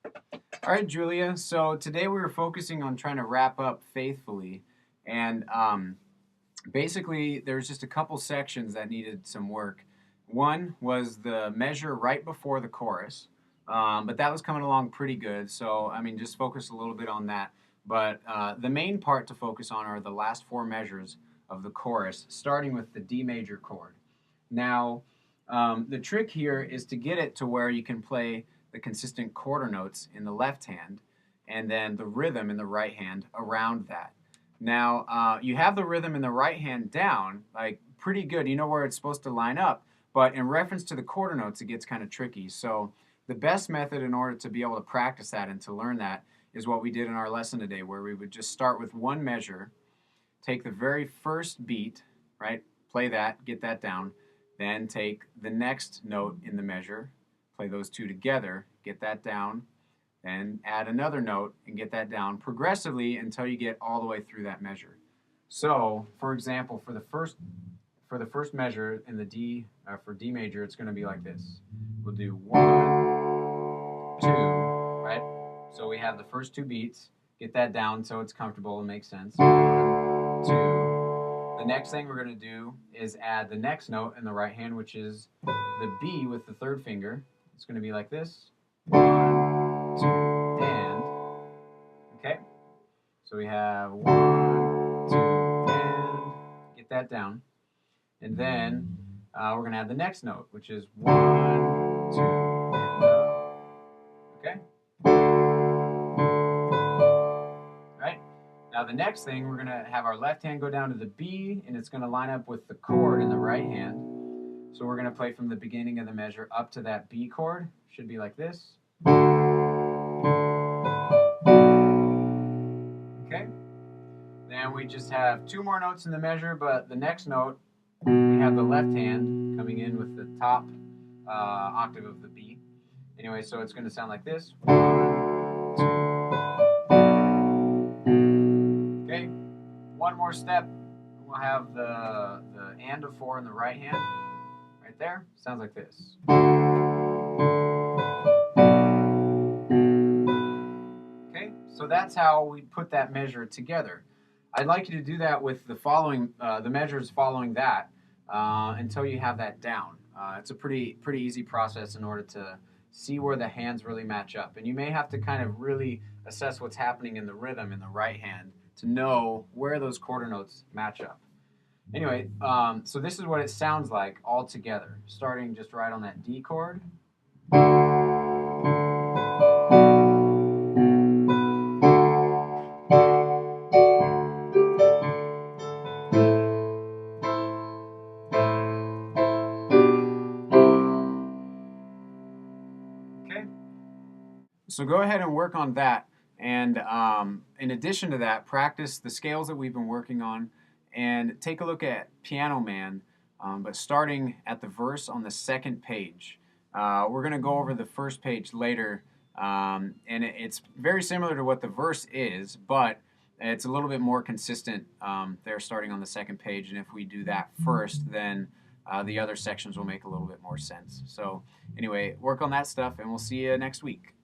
All right, Julia. So today we were focusing on trying to wrap up faithfully, and basically there's just a couple sections that needed some work. One was the measure right before the chorus, but that was coming along pretty good. So I mean, just focus a little bit on that. But the main part to focus on are the last four measures of the chorus, starting with the D major chord. Now, the trick here is to get it to where you can play the consistent quarter notes in the left hand and then the rhythm in the right hand around that. Now, you have the rhythm in the right hand down, like pretty good. You know where it's supposed to line up, but in reference to the quarter notes, it gets kind of tricky. So, the best method in order to be able to practice that and to learn that is what we did in our lesson today, where we would just start with one measure, take the very first beat, right? Play that, get that down. Then take the next note in the measure, play those two together, get that down, then add another note and get that down progressively until you get all the way through that measure. So, for example, for the first measure in the D for D major, it's going to be like this. We'll do 1, 2, right? So we have the first two beats. Get that down so it's comfortable and makes sense. 1, 2. The next thing we're going to do is add the next note in the right hand, which is the B with the third finger. It's going to be like this. 1, 2, and. Okay? So we have 1, 2, and. Get that down. And then we're going to add the next note, which is 1, 2, and. Okay? Right? Now the next thing, we're going to have our left hand go down to the B, and it's going to line up with the chord in the right hand. So we're going to play from the beginning of the measure up to that B chord. Should be like this. Okay? Then we just have two more notes in the measure, but the next note, we have the left hand coming in with the top octave of the B. Anyway, so it's going to sound like this. 1, 2. Okay? One more step. We'll have the and of 4 in the right hand. Right there. Sounds like this. Okay? So that's how we put that measure together. I'd like you to do that with the measures following that until you have that down. It's a pretty easy process in order to see where the hands really match up. And you may have to kind of really assess what's happening in the rhythm in the right hand to know where those quarter notes match up. Anyway, so this is what it sounds like all together, starting just right on that D chord. Okay? So go ahead and work on that. And in addition to that, practice the scales that we've been working on and take a look at Piano Man, but starting at the verse on the second page. We're going to go over the first page later, and it's very similar to what the verse is, but it's a little bit more consistent there starting on the second page. And if we do that first, then the other sections will make a little bit more sense. So anyway, work on that stuff, and we'll see you next week.